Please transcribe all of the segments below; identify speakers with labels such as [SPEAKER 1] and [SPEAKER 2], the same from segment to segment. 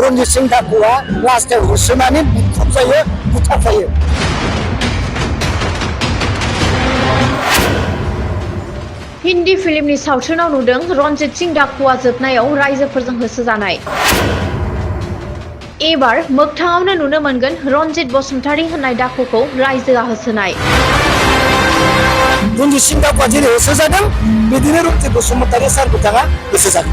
[SPEAKER 1] रनजित सिं दाखुआ लास्टाव होसोनानै बुख्रुबजायो बुथारजायो।
[SPEAKER 2] हिन्दी फिल्मनि सावथुनाव नुदों रनजित सिं दाखुआ जोबनायाव रायजोफोरजों होसोजानाय। एबार मोगथाङावनो नुनो मोनगोन रनजित बसुमतारी होननाय दाखुखौ रायजोआ होसोनाय।
[SPEAKER 1] रनजित सिं दाखुआ जेरै होसोजादों बिदिनो रनजित बसुमतारी सार बिथाङा होसोजादों।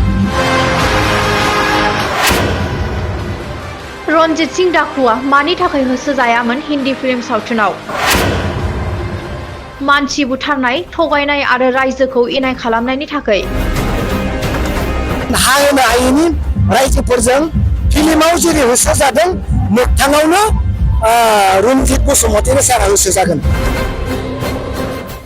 [SPEAKER 2] रनजित सिं दाखुआ मानि थाखाय होसोजायामोन हिन्दी फिल्म सावथुनाव? मानसि बुथारनाय, थगायनाय आरो रायजोखौ इनाय खालामनायनि थाखाय।
[SPEAKER 1] हा होनो हायैनि रायजोफोरजों फिल्माव जेरै होसोजादों मोगथाङावनो रनजित बसुमतारी सारा होसोजागोन।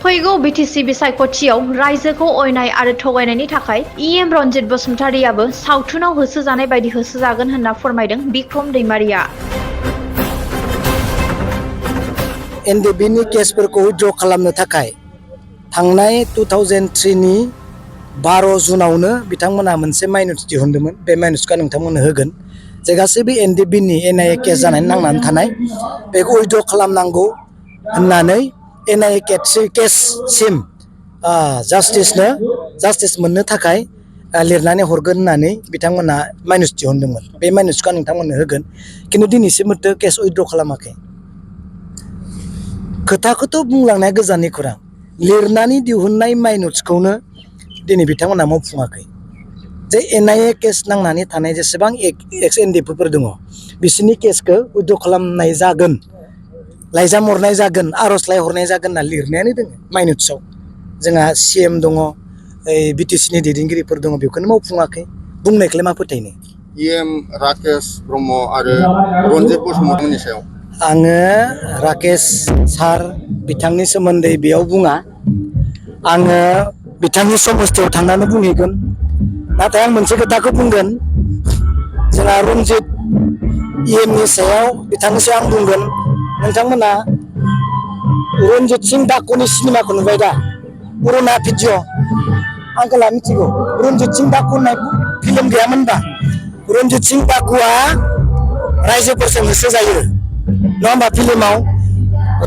[SPEAKER 2] फैगौ बिटिसि बिसायख'थियाव रायजोखौ अयनाय आरो थगायनायनि थाखाय इएम रनजित बसुमतारीयाबो सावथुनाव होसोजानाय बायदि होसोजागोन होनना फोरमायदों बिक्रम दैमारिया।
[SPEAKER 1] एनडिबिनि केसफोरखौ उइथड्र खालामनो थाखाय थांनाय 2003 नि 12 जुनावनो बिथांमोनहा मोनसे माइन'रिटि दिहुनदोंमोन। बे माइन'रिटिखौ नोंथांमोननो होगोन जे गासैबो एनडिबिनि एनआइए केस जानानै नांनानै थानाय बेखौ उइथड्र खालामनांगौ होननानै एनआइए केससिम जास्टिस मोननो थाखाय लिरनानै हरगोन होननानै बिथांमोनहा माइन'रिटि दिहुनदोंमोन। बे माइन'रिटिखौ नोंथांमोननो होगोन खिन्थु दिनैसिमबो केस उइथड्र खालामाखै। खोथाखौथ' बुंलांनाया गोजाननि खौरां, लिरनानै दिहुननाय माइन'रिटिखौनो दिनै बिथांमोनहा मावफुङाखै। जे एनआइए केस नांनानै थानाय जेसेबां एक्स एनडिएफअफोर दङ बिसोरनि केसखौ उइथड्र खालामनाय जागोन, लाइजाम हरनाय जागोन, आर'जलाइ हरनाय जागोन होनना लिरनायानो दङ माइन'रिटिआव। जोंहा सिएम दङ, बिटिसिनि दैदेनगिरिफोर दङ, बेखौनो मावफुङाखै। बुंनायखौलाय मा फोथायनो?
[SPEAKER 3] इएम राकेश ब्रह्म आरो रनजित बसुमतारीनि सायाव
[SPEAKER 1] आङो राकेश सार बिथांनि सोमोन्दै बेयाव बुङा। आङो बिथांनि समस्थियाव थांनानै बुंहैगोन। नाथाय आं मोनसे खोथाखौ बुंगोन, जोंहा रनजित इएमनि सायाव बिथांनि सायाव आं बुंगोन, नोंथांमोना रनजित सिं दाखुनि सिनेमाखौ नुबाय दा? पुरुना भिडिअ आंखौला मिथिगौ रनजित सिं दाखु होननाय फिल्म गैयामोनबा? रनजित सिं दाखुआ रायजोफोरजों होसोजायो नङा होमबा? फिल्माव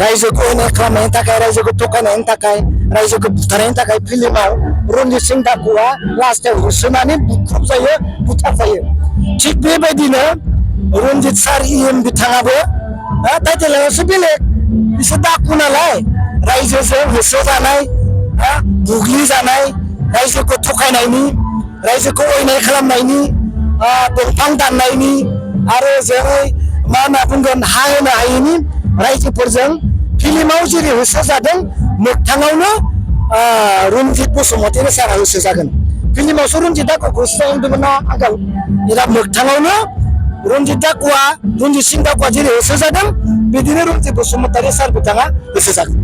[SPEAKER 1] रायजोखौ अयनाय खालामनायनि थाखाय, रायजोखौ थगायनायनि थाखाय, रायजोखौ बुथारनायनि थाखाय फिल्माव रनजित सिं दाखुआ लास्टाव होसोनानै बुख्रुबजायो बुथारजायो। थिग बेबायदिनो रनजित सार इएम बिथाङाबो टाइटेलासो बेलेग, बिसोर दाखु नालाय रायजोजों होसोजानाय, बुग्लिजानाय, रायजोखौ थगायनायनि, रायजोखौ अयनाय खालामनायनि, दंफां दाननायनि आरो जेरै मा होनना बुंगोन हा होनो हायैनि रायजोफोरजों फिल्माव जेरै होसोजादों मोगथाङावनो रनजित बसुमतारी सारा होसोजागोन। फिल्मावसो रनजित दाखुखौ होसोजादोंमोन ना आगोल, एदा मोगथाङावनो रनजित सिं दाखुआ जेरै होसोजादों बिदिनो रनजित बसुमतारी सार बिथाङा होसोजागोन।